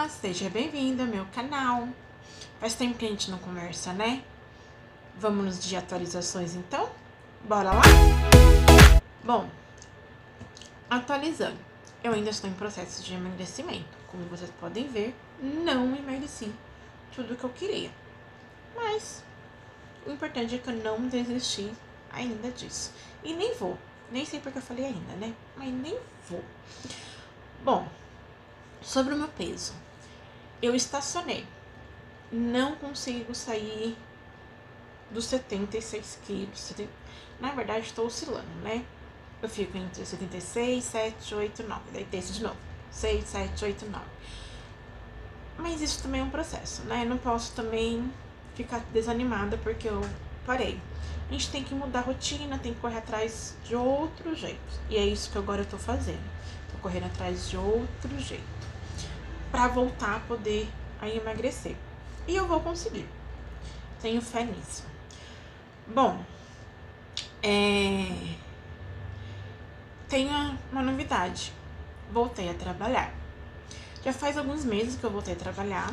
Olá, seja bem-vindo ao meu canal. Faz tempo que a gente não conversa, né? Vamos de atualizações então? Bora lá? Bom, atualizando. Eu ainda estou em processo de emagrecimento. Como vocês podem ver, não emagreci tudo que eu queria. Mas o importante é que eu não desisti ainda disso. E nem vou. Nem sei porque eu falei ainda, né? Mas nem vou. Bom, sobre o meu peso. Eu estacionei. Não consigo sair dos 76 quilos. Na verdade, estou oscilando, né? Eu fico entre 76, 7, 8, 9. Daí desço de novo. 6, 7, 8, 9. Mas isso também é um processo, né? Eu não posso também ficar desanimada porque eu parei. A gente tem que mudar a rotina, tem que correr atrás de outro jeito. E é isso que agora eu tô fazendo. Tô correndo atrás de outro jeito. Pra voltar a poder emagrecer. E eu vou conseguir. Tenho fé nisso. Bom, tenho uma novidade. Voltei a trabalhar. Já faz alguns meses que eu voltei a trabalhar.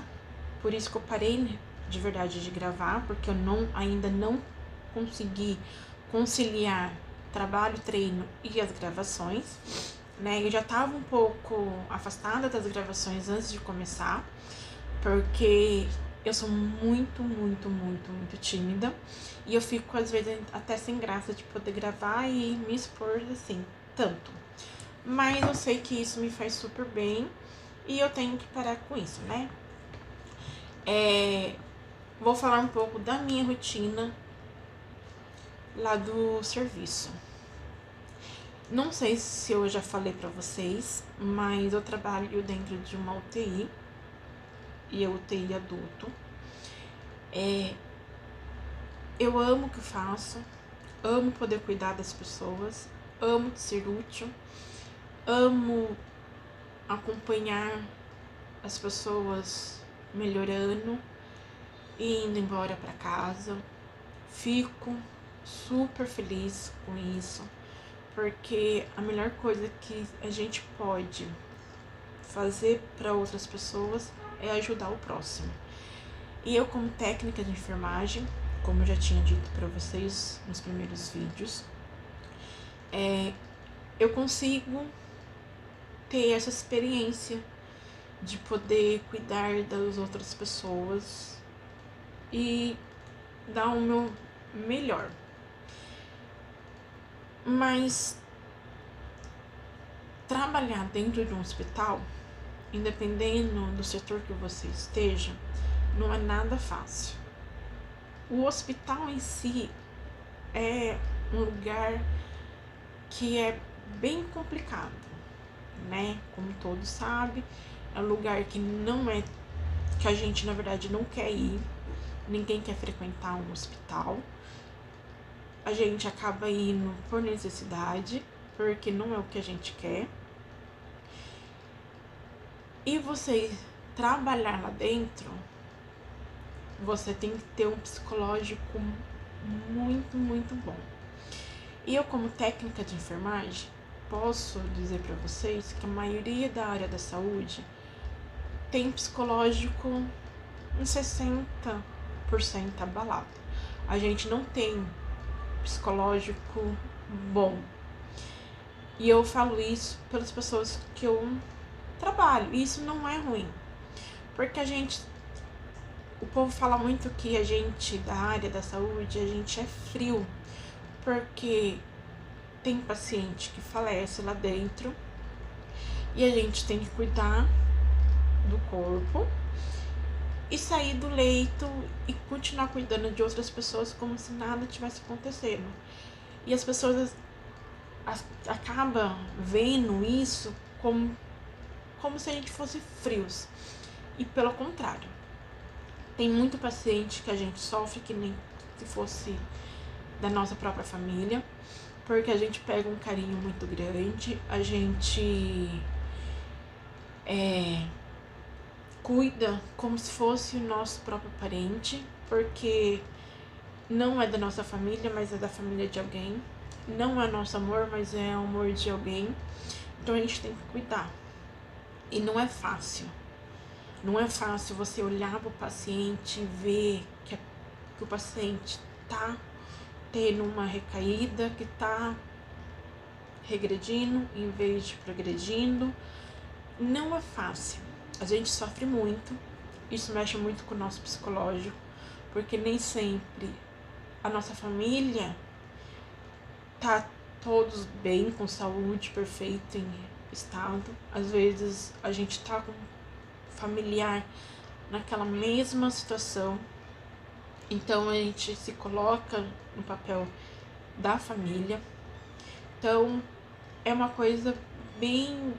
Por isso que eu parei de verdade de gravar. Porque eu ainda não consegui conciliar trabalho, treino e as gravações. Né? Eu já estava um pouco afastada das gravações antes de começar. Porque eu sou muito tímida. E eu fico, às vezes, até sem graça de poder gravar e me expor, assim, tanto. Mas eu sei que isso me faz super bem e eu tenho que parar com isso, né? Vou falar um pouco da minha rotina lá do serviço. Não sei se eu já falei pra vocês, mas eu trabalho dentro de uma UTI. E é UTI adulto. Eu amo o que faço, amo poder cuidar das pessoas, amo ser útil, amo acompanhar as pessoas melhorando e indo embora para casa. Fico super feliz com isso, porque a melhor coisa que a gente pode fazer para outras pessoas é ajudar o próximo. E eu, como técnica de enfermagem, como eu já tinha dito para vocês nos primeiros vídeos, eu consigo ter essa experiência de poder cuidar das outras pessoas e dar o meu melhor. Mas trabalhar dentro de um hospital, independendo do setor que você esteja, não é nada fácil. O hospital em si é um lugar que é bem complicado, né? Como todos sabem, é um lugar que não é, que a gente na verdade não quer ir. Ninguém quer frequentar um hospital. A gente acaba indo por necessidade, porque não é o que a gente quer. E você trabalhar lá dentro, você tem que ter um psicológico muito bom. E eu, como técnica de enfermagem, posso dizer para vocês que a maioria da área da saúde tem psicológico uns 60% abalado. A gente não tem psicológico bom. E eu falo isso pelas pessoas que eu trabalho. E isso não é ruim. Porque o povo fala muito que a gente da área da saúde, a gente é frio. Porque tem paciente que falece lá dentro e a gente tem que cuidar do corpo e sair do leito e continuar cuidando de outras pessoas como se nada tivesse acontecendo. E as pessoas acabam vendo isso como se a gente fosse frios. E pelo contrário, tem muito paciente que a gente sofre que nem se fosse da nossa própria família, porque a gente pega um carinho muito grande, a gente cuida como se fosse o nosso próprio parente, porque não é da nossa família, mas é da família de alguém. Não é nosso amor, mas é o amor de alguém. Então a gente tem que cuidar. E não é fácil. Não é fácil você olhar para o paciente e ver que o paciente tá tendo uma recaída, que tá regredindo em vez de progredindo. Não é fácil. A gente sofre muito. Isso mexe muito com o nosso psicológico, porque nem sempre a nossa família tá todos bem, com saúde, perfeito, em estado. Às vezes a gente tá com um familiar naquela mesma situação. Então a gente se coloca no papel da família. Então é uma coisa bem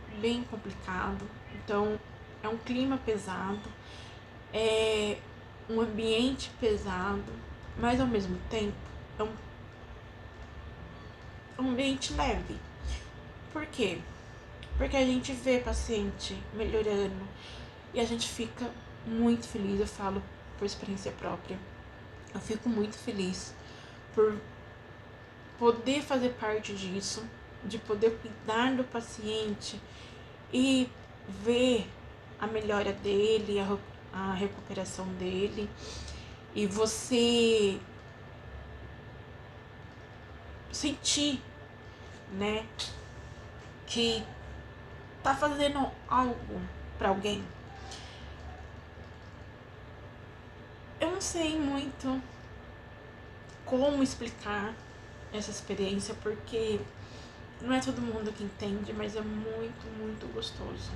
complicado. Então é um clima pesado, é um ambiente pesado, mas ao mesmo tempo é um ambiente leve. Por quê? Porque a gente vê paciente melhorando e a gente fica muito feliz. Eu falo por experiência própria. Eu fico muito feliz por poder fazer parte disso, de poder cuidar do paciente e ver a melhora dele, a recuperação dele, e você sentir, né, que tá fazendo algo para alguém. Eu não sei muito como explicar essa experiência, porque não é todo mundo que entende, mas é muito gostoso.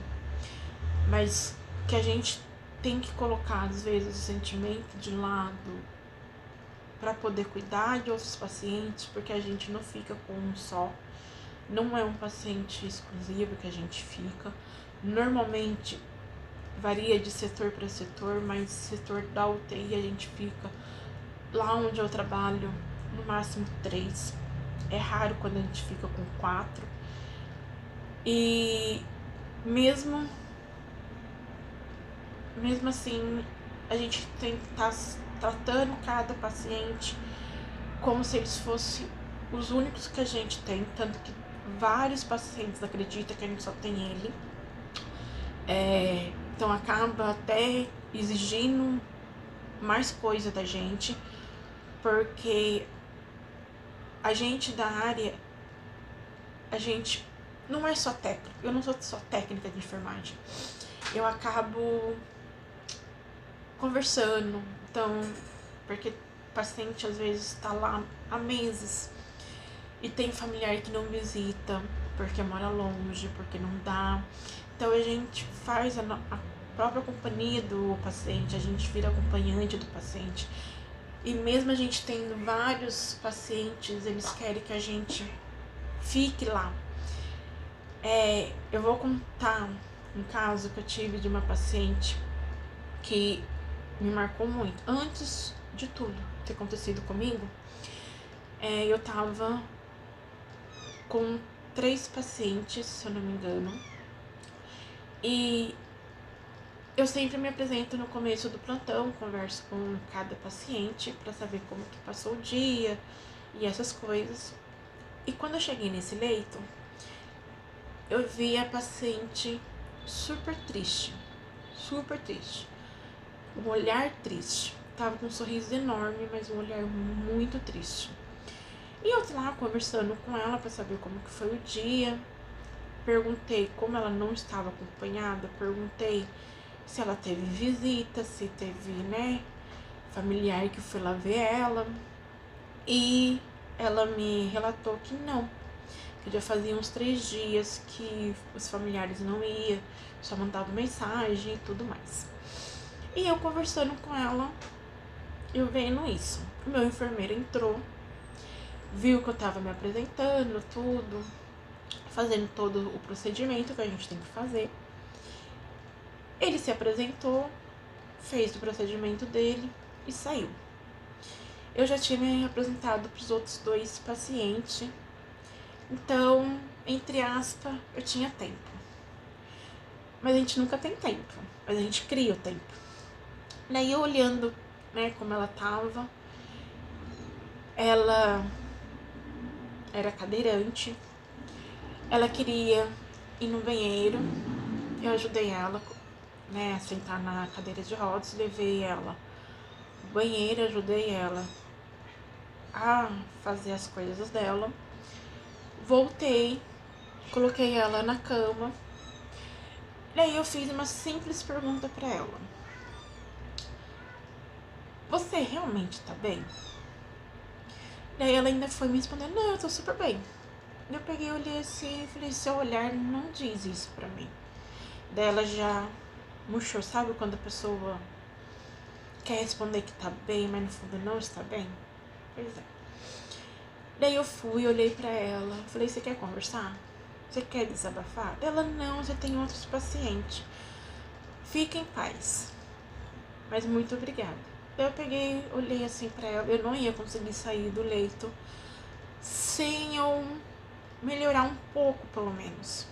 Mas que a gente tem que colocar, às vezes, o sentimento de lado para poder cuidar de outros pacientes, porque a gente não fica com um só. Não é um paciente exclusivo que a gente fica. Normalmente varia de setor para setor, mas setor da UTI a gente fica, lá onde eu trabalho, no máximo 3. É raro quando a gente fica com 4. E mesmo assim, a gente tem que estar tratando cada paciente como se eles fossem os únicos que a gente tem, tanto que vários pacientes acreditam que a gente só tem ele. Então acaba até exigindo mais coisa da gente, porque a gente da área, a gente não é só técnico. Eu não sou só técnica de enfermagem. Eu acabo conversando, então, porque o paciente às vezes está lá há meses e tem familiar que não visita porque mora longe, porque não dá. Então a gente faz a própria companhia do paciente, a gente vira acompanhante do paciente. E mesmo a gente tendo vários pacientes, eles querem que a gente fique lá. Eu vou contar um caso que eu tive de uma paciente que me marcou muito. Antes de tudo ter acontecido comigo, eu tava com 3 pacientes, se eu não me engano. E eu sempre me apresento no começo do plantão, converso com cada paciente para saber como que passou o dia e essas coisas. E quando eu cheguei nesse leito, eu vi a paciente super triste, um olhar triste. Tava com um sorriso enorme, mas um olhar muito triste. E eu lá conversando com ela para saber como que foi o dia. Perguntei como ela não estava acompanhada, perguntei se ela teve visita, se teve, familiar que foi lá ver ela. E ela me relatou que não, que já fazia uns 3 dias que os familiares não iam, só mandavam mensagem e tudo mais. E eu conversando com ela, eu vendo isso. O meu enfermeiro entrou, viu que eu tava me apresentando, tudo, fazendo todo o procedimento que a gente tem que fazer. Ele se apresentou, fez o procedimento dele e saiu. Eu já tinha me apresentado para os outros 2 pacientes, então, entre aspas, eu tinha tempo. Mas a gente nunca tem tempo, mas a gente cria o tempo. Daí eu olhando, como ela tava, ela era cadeirante, ela queria ir no banheiro, eu ajudei ela, né, a sentar na cadeira de rodas, levei ela no banheiro, ajudei ela a fazer as coisas dela. Voltei, coloquei ela na cama. Daí eu fiz uma simples pergunta pra ela: você realmente tá bem? Daí ela ainda foi me respondendo: não, eu tô super bem. Eu peguei, olhei assim e falei: seu olhar não diz isso pra mim. Daí ela já murchou, sabe quando a pessoa quer responder que tá bem, mas no fundo não está bem? Pois é. Daí eu fui, olhei pra ela, falei: você quer conversar? Você quer desabafar? Ela: não, já tem outros pacientes. Fica em paz. Mas muito obrigada. Daí eu peguei, olhei assim pra ela. Eu não ia conseguir sair do leito sem eu melhorar um pouco, pelo menos.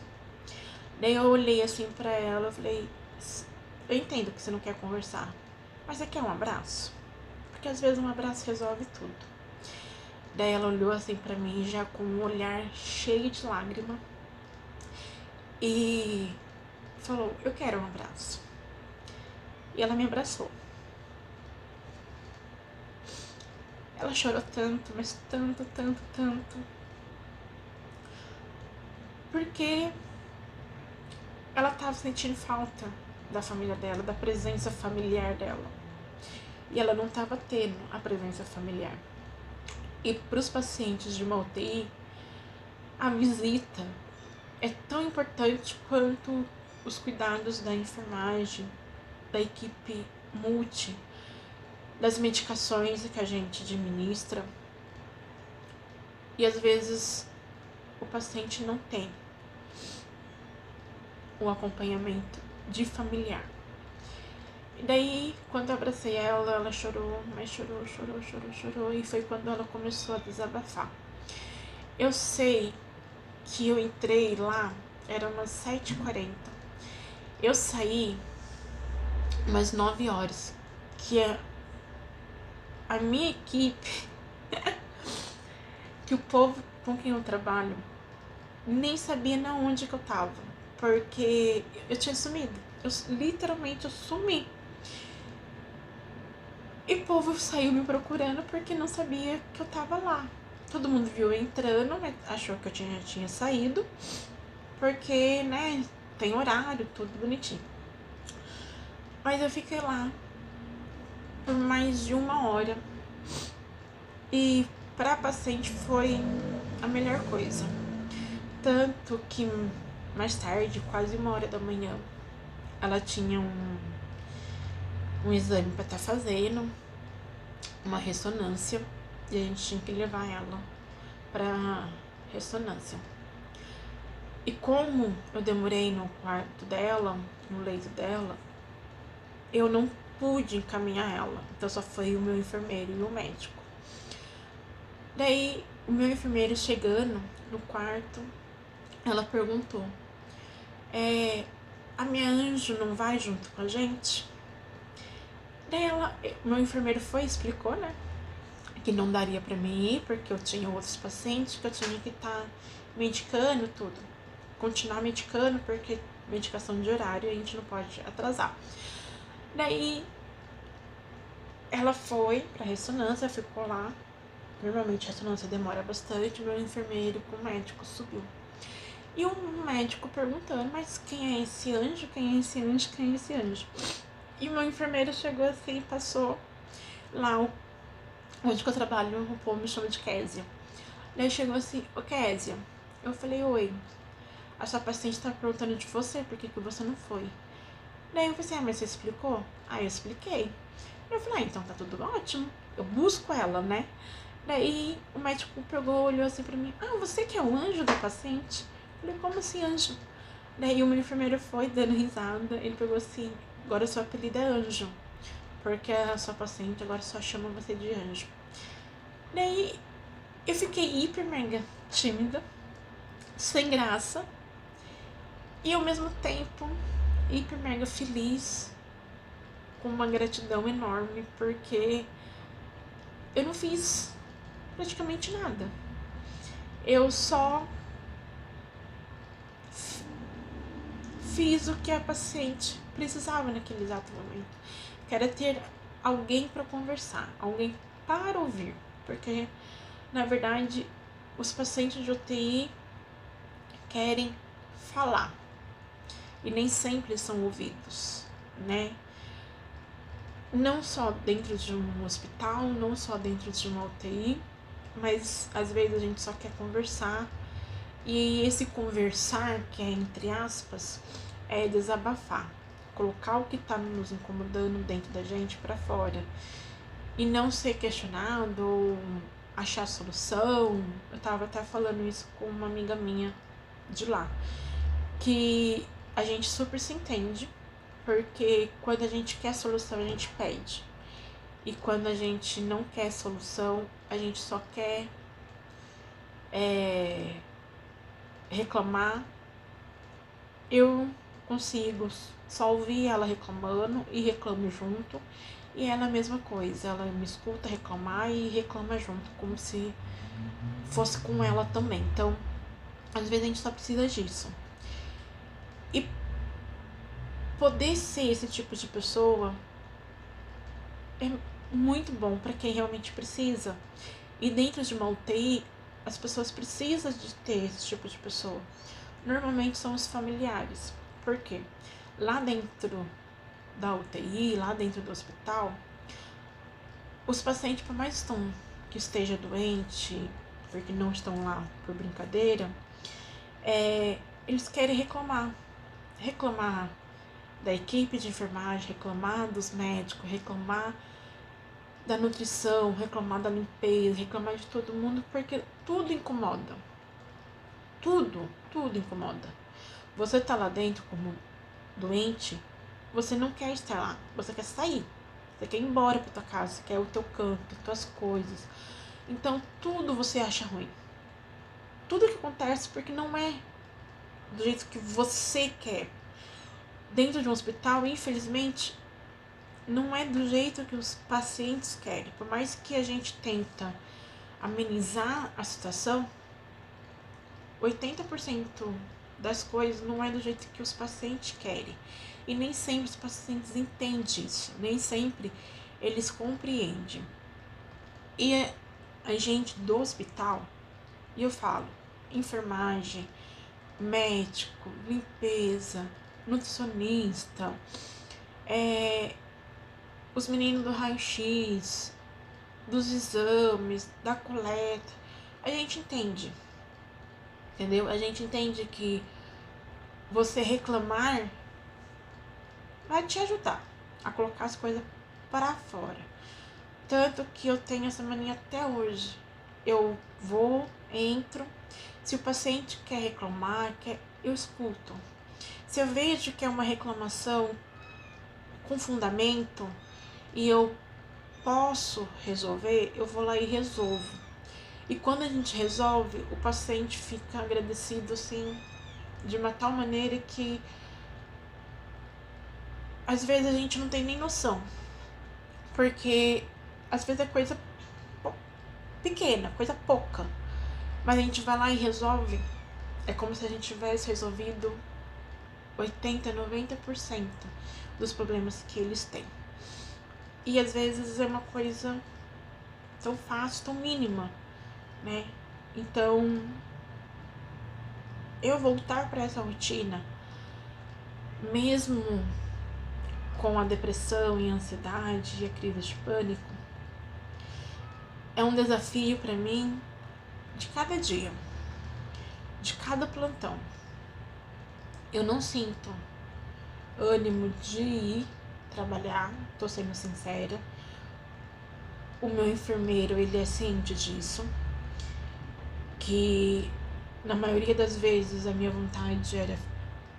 Daí eu olhei assim pra ela, eu falei: eu entendo que você não quer conversar, mas você quer um abraço? Porque às vezes um abraço resolve tudo. Daí ela olhou assim pra mim, já com um olhar cheio de lágrima, e falou: eu quero um abraço. E ela me abraçou. Ela chorou tanto, mas tanto, tanto, tanto, porque ela tava sentindo falta da família dela, da presença familiar dela. E ela não tava tendo a presença familiar. E para os pacientes de uma UTI, a visita é tão importante quanto os cuidados da enfermagem, da equipe multi, das medicações que a gente administra. E às vezes o paciente não tem o acompanhamento de familiar. E daí, quando eu abracei ela, ela chorou, mas chorou, chorou, chorou, chorou. E foi quando ela começou a desabafar. Eu sei que eu entrei lá, era umas 7h40. Eu saí umas 9 horas. Que é a minha equipe, que o povo com quem eu trabalho, nem sabia na onde que eu tava. Porque eu tinha sumido. Literalmente eu sumi. E o povo saiu me procurando porque não sabia que eu tava lá. Todo mundo viu eu entrando, né? Achou que eu tinha saído. Porque, né, tem horário, tudo bonitinho. Mas eu fiquei lá por mais de 1 hora. E pra paciente foi a melhor coisa. Tanto que mais tarde, quase 1 hora da manhã, ela tinha um exame pra estar fazendo, uma ressonância, e a gente tinha que levar ela pra ressonância. E como eu demorei no quarto dela, no leito dela, eu não pude encaminhar ela. Então só foi o meu enfermeiro e o médico. Daí o meu enfermeiro chegando no quarto, ela perguntou: a minha anjo não vai junto com a gente? Daí meu enfermeiro foi e explicou, né, que não daria pra mim ir porque eu tinha outros pacientes, que eu tinha que estar medicando tudo, continuar medicando, porque medicação de horário a gente não pode atrasar. Daí ela foi pra ressonância, ficou lá. Normalmente a ressonância demora bastante. Meu enfermeiro com o médico subiu. E o médico perguntando: mas quem é esse anjo? Quem é esse anjo? Quem é esse anjo? E o meu enfermeiro chegou assim, passou lá onde que eu trabalho, o povo me chama de Késia. Daí chegou assim: ô Késia. Eu falei: oi, a sua paciente tá perguntando de você, por que você não foi? Daí eu falei assim: mas você explicou? Aí eu expliquei. Eu falei: então tá tudo ótimo, eu busco ela, né? Daí o médico pegou, olhou assim pra mim: você que é o anjo da paciente? Eu falei: como assim anjo? Daí o meu enfermeiro foi dando risada, ele pegou assim: agora seu apelido é anjo, porque a sua paciente agora só chama você de anjo. Daí eu fiquei hiper mega tímida, sem graça, e ao mesmo tempo hiper mega feliz, com uma gratidão enorme, porque eu não fiz praticamente nada. Eu só fiz o que a paciente precisava naquele exato momento, que era ter alguém para conversar, alguém para ouvir, porque na verdade os pacientes de UTI querem falar e nem sempre são ouvidos, né? Não só dentro de um hospital, não só dentro de uma UTI, mas às vezes a gente só quer conversar. E esse conversar, que é entre aspas, é desabafar, colocar o que tá nos incomodando dentro da gente para fora e não ser questionado ou achar solução. Eu tava até falando isso com uma amiga minha de lá, que a gente super se entende, porque quando a gente quer solução a gente pede, e quando a gente não quer solução a gente só quer reclamar. Eu consigo só ouvir ela reclamando e reclamo junto, e ela é a mesma coisa, ela me escuta reclamar e reclama junto, como se fosse com ela também. Então, às vezes a gente só precisa disso. E poder ser esse tipo de pessoa é muito bom para quem realmente precisa. E dentro de uma UTI, as pessoas precisam de ter esse tipo de pessoa. Normalmente são os familiares. Por quê? Lá dentro da UTI, lá dentro do hospital, os pacientes, por mais que esteja doente, porque não estão lá por brincadeira, eles querem reclamar da equipe de enfermagem, reclamar dos médicos, reclamar da nutrição, reclamar da limpeza, reclamar de todo mundo, porque tudo incomoda. Tudo incomoda. Você tá lá dentro como doente, você não quer estar lá, você quer sair. Você quer ir embora pra tua casa, você quer o teu canto, tuas coisas. Então tudo você acha ruim. Tudo que acontece porque não é do jeito que você quer. Dentro de um hospital, infelizmente, não é do jeito que os pacientes querem. Por mais que a gente tenta amenizar a situação, 80% das coisas não é do jeito que os pacientes querem. E nem sempre os pacientes entendem isso. Nem sempre eles compreendem. E a gente do hospital, e eu falo, enfermagem, médico, limpeza, nutricionista, os meninos do raio-x, dos exames, da coleta, a gente entende, entendeu? A gente entende que você reclamar vai te ajudar a colocar as coisas para fora. Tanto que eu tenho essa mania até hoje. Eu vou, entro, se o paciente quer reclamar, eu escuto. Se eu vejo que é uma reclamação com fundamento e eu posso resolver, eu vou lá e resolvo. E quando a gente resolve, o paciente fica agradecido assim, de uma tal maneira que às vezes a gente não tem nem noção. Porque às vezes é coisa pequena, coisa pouca, mas a gente vai lá e resolve. É como se a gente tivesse resolvido 80, 90% dos problemas que eles têm. E às vezes é uma coisa tão fácil, tão mínima, né? Então, eu voltar para essa rotina, mesmo com a depressão e a ansiedade e a crise de pânico, é um desafio para mim de cada dia, de cada plantão. Eu não sinto ânimo de ir trabalhar, tô sendo sincera. O meu enfermeiro, ele é ciente disso, que na maioria das vezes a minha vontade era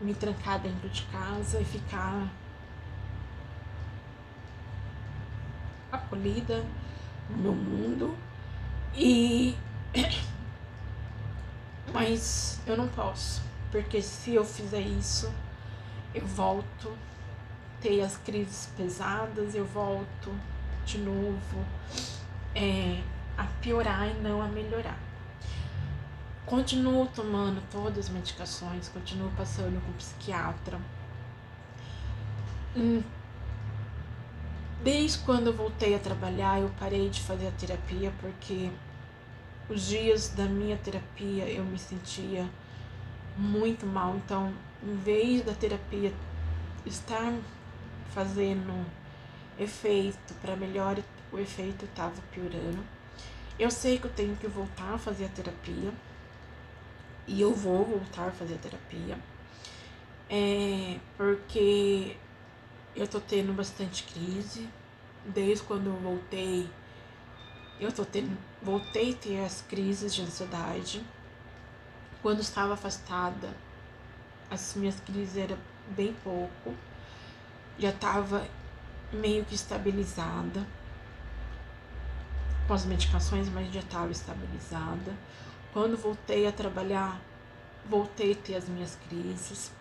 me trancar dentro de casa e ficar acolhida no meu mundo, mas eu não posso, porque se eu fizer isso, eu volto a ter as crises pesadas, eu volto de novo a piorar e não a melhorar. Continuo tomando todas as medicações, continuo passando com psiquiatra. Desde quando eu voltei a trabalhar, eu parei de fazer a terapia, porque os dias da minha terapia eu me sentia muito mal. Então, em vez da terapia estar fazendo efeito para melhorar, o efeito estava piorando. Eu sei que eu tenho que voltar a fazer a terapia, e eu vou voltar a fazer a terapia, porque eu tô tendo bastante crise. Desde quando eu voltei, voltei a ter as crises de ansiedade. Quando estava afastada, as minhas crises eram bem pouco, já estava meio que estabilizada com as medicações, mas já estava estabilizada. Quando voltei a trabalhar, voltei a ter as minhas crises.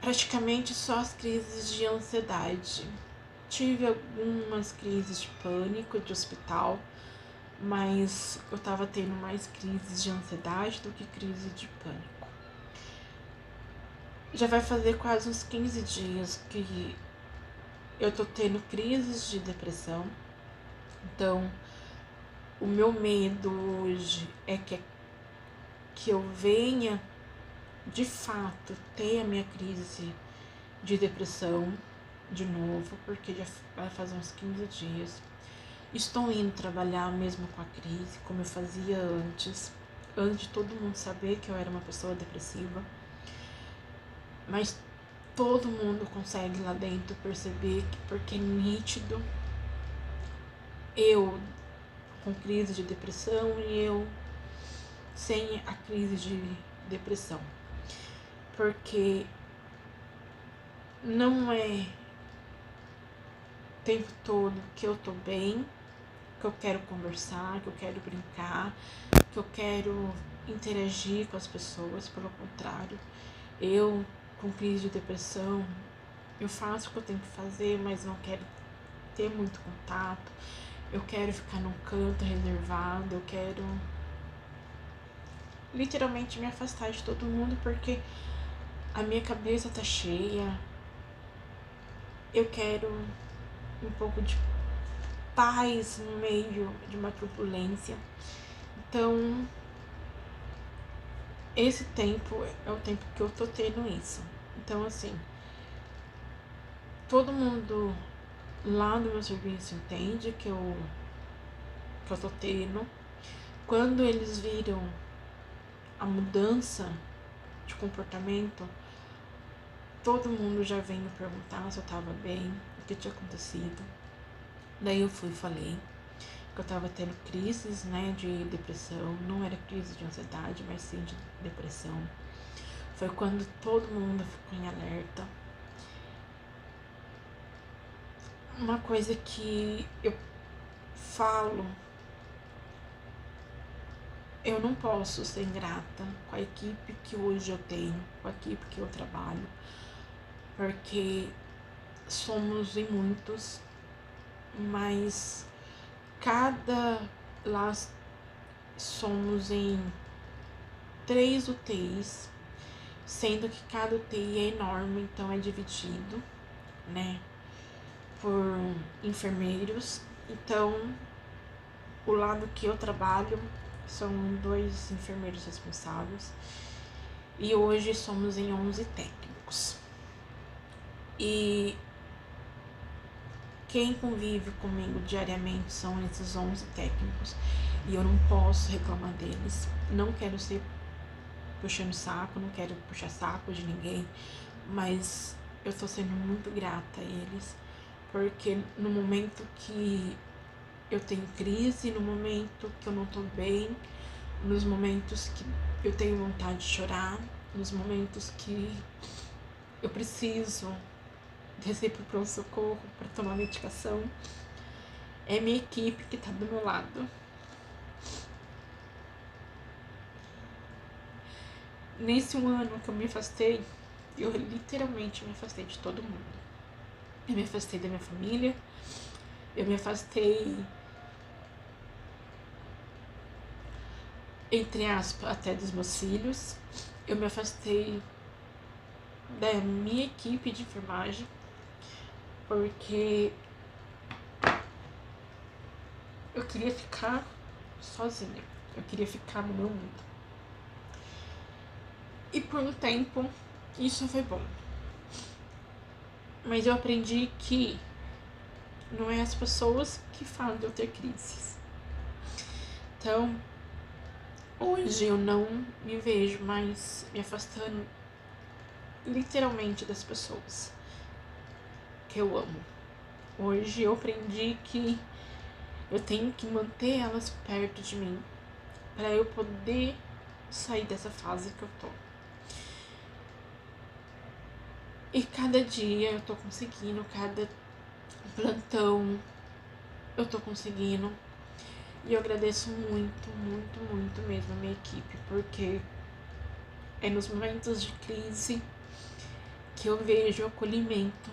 Praticamente só as crises de ansiedade. Tive algumas crises de pânico de hospital, mas eu tava tendo mais crises de ansiedade do que crise de pânico. Já vai fazer quase uns 15 dias que eu tô tendo crises de depressão. Então, o meu medo hoje é que eu venha de fato ter a minha crise de depressão de novo, porque já vai fazer uns 15 dias. Estou indo trabalhar mesmo com a crise, como eu fazia antes de todo mundo saber que eu era uma pessoa depressiva. Mas todo mundo consegue lá dentro perceber que, porque é nítido, eu com crise de depressão e eu sem a crise de depressão. Porque não é o tempo todo que eu tô bem, que eu quero conversar, que eu quero brincar, que eu quero interagir com as pessoas. Pelo contrário, eu com crise de depressão, eu faço o que eu tenho que fazer, mas não quero ter muito contato. Eu quero ficar num canto reservado, eu quero literalmente me afastar de todo mundo, porque a minha cabeça tá cheia. Eu quero um pouco de paz no meio de uma turbulência. Então, esse tempo é o tempo que eu tô tendo isso. Então, assim, todo mundo lá no meu serviço entende que eu tô tendo. Quando eles viram a mudança de comportamento, todo mundo já veio me perguntar se eu tava bem, o que tinha acontecido. Daí eu fui e falei que eu tava tendo crises, né, de depressão. Não era crise de ansiedade, mas sim de depressão. Foi quando todo mundo ficou em alerta. Uma coisa que eu falo, eu não posso ser ingrata com a equipe que hoje eu tenho, com a equipe que eu trabalho, porque somos em muitos, mas lá somos em 3 UTIs, sendo que cada UTI é enorme, então é dividido, né, por enfermeiros. Então, o lado que eu trabalho são 2 enfermeiros responsáveis, e hoje somos em 11 técnicos. E quem convive comigo diariamente são esses 11 técnicos, e eu não posso reclamar deles. Não quero ser puxando saco, não quero puxar saco de ninguém, mas eu tô sendo muito grata a eles, porque no momento que eu tenho crise, no momento que eu não tô bem, nos momentos que eu tenho vontade de chorar, nos momentos que eu preciso descer pro pronto-socorro para tomar medicação, é minha equipe que tá do meu lado. Nesse ano que eu me afastei, eu literalmente me afastei de todo mundo. Eu me afastei da minha família, eu me afastei entre aspas, até dos meus filhos. Eu me afastei da minha equipe de enfermagem, porque eu queria ficar sozinha. Eu queria ficar no meu mundo. E por um tempo, isso foi bom. Mas eu aprendi que não é as pessoas que fazem eu ter crises. Então, hoje eu não me vejo mais me afastando literalmente das pessoas que eu amo. Hoje eu aprendi que eu tenho que manter elas perto de mim para eu poder sair dessa fase que eu tô. E cada dia eu tô conseguindo, cada plantão eu tô conseguindo. E eu agradeço muito, muito, muito mesmo a minha equipe, porque é nos momentos de crise que eu vejo o acolhimento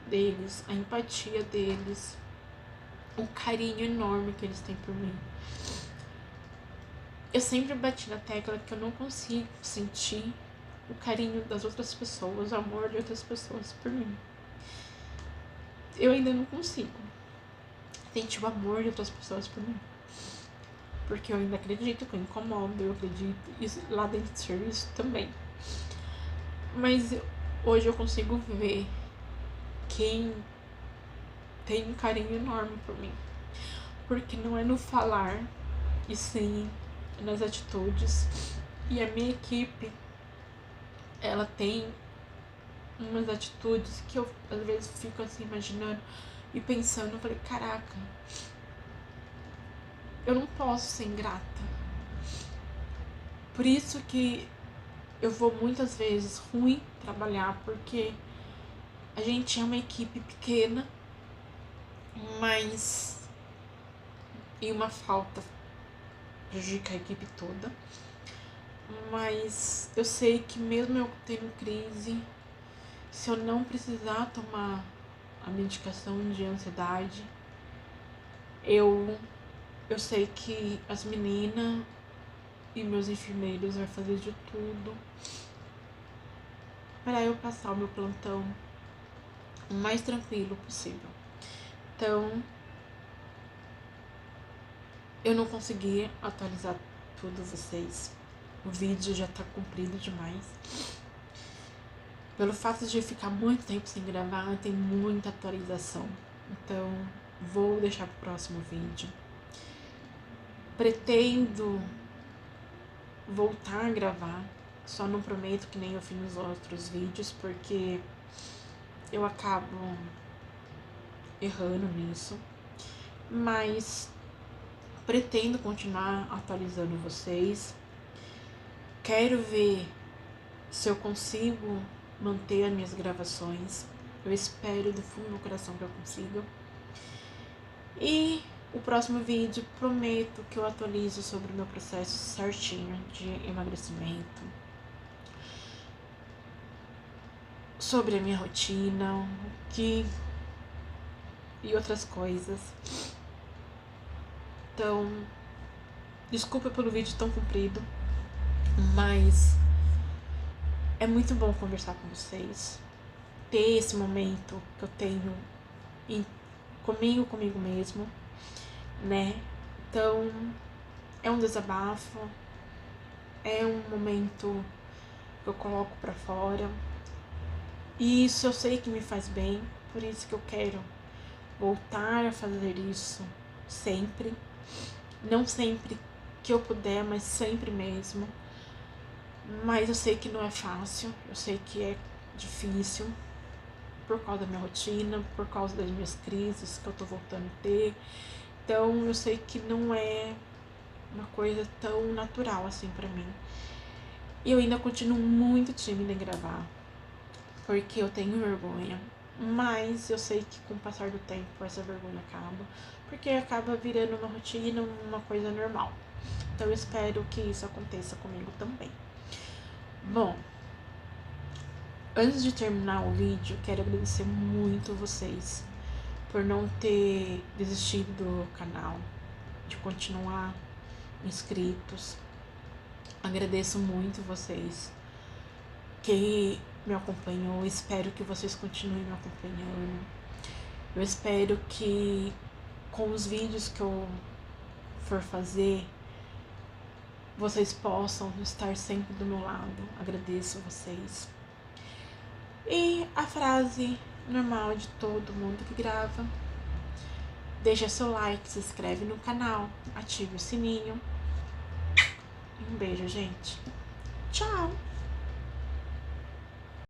deles, a empatia deles, o carinho enorme que eles têm por mim. Eu sempre bati na tecla que eu não consigo sentir o carinho das outras pessoas, o amor de outras pessoas por mim. Eu ainda não consigo sentir o amor de outras pessoas por mim. Porque eu ainda acredito que eu incomodo, eu acredito isso lá dentro do serviço também. Mas hoje eu consigo ver quem tem um carinho enorme por mim. Porque não é no falar, e sim nas atitudes. E a minha equipe, ela tem umas atitudes que eu às vezes fico assim imaginando e pensando, eu falei, caraca, eu não posso ser ingrata. Por isso que eu vou muitas vezes ruim trabalhar, porque a gente é uma equipe pequena, mas em uma falta prejudica a equipe toda. Mas eu sei que mesmo eu tendo crise, se eu não precisar tomar a medicação de ansiedade, eu sei que as meninas e meus enfermeiros vão fazer de tudo para eu passar o meu plantão o mais tranquilo possível. Então, eu não consegui atualizar tudo vocês. O vídeo já tá comprido demais. Pelo fato de ficar muito tempo sem gravar, tem muita atualização. Então, vou deixar pro próximo vídeo. Pretendo voltar a gravar, só não prometo que nem eu fiz nos outros vídeos, porque eu acabo errando nisso. Mas pretendo continuar atualizando vocês. Quero ver se eu consigo manter as minhas gravações. Eu espero do fundo do meu coração que eu consiga. E o próximo vídeo prometo que eu atualizo sobre o meu processo certinho de emagrecimento, sobre a minha rotina, e outras coisas. Então, desculpa pelo vídeo tão comprido, mas é muito bom conversar com vocês, ter esse momento que eu tenho comigo mesmo, né? Então, é um desabafo, é um momento que eu coloco pra fora, e isso eu sei que me faz bem, por isso que eu quero voltar a fazer isso sempre. Não sempre que eu puder, mas sempre mesmo. Mas eu sei que não é fácil, eu sei que é difícil, por causa da minha rotina, por causa das minhas crises que eu tô voltando a ter. Então eu sei que não é uma coisa tão natural assim pra mim. E eu ainda continuo muito tímida em gravar, porque eu tenho vergonha. Mas eu sei que com o passar do tempo essa vergonha acaba, porque acaba virando uma rotina, uma coisa normal. Então eu espero que isso aconteça comigo também. Bom, antes de terminar o vídeo, quero agradecer muito vocês por não ter desistido do canal, de continuar inscritos. Agradeço muito vocês que me acompanhou. Espero que vocês continuem me acompanhando. Eu espero que com os vídeos que eu for fazer, vocês possam estar sempre do meu lado. Agradeço a vocês. E a frase normal de todo mundo que grava: deixa seu like, se inscreve no canal, ative o sininho. Um beijo, gente. Tchau!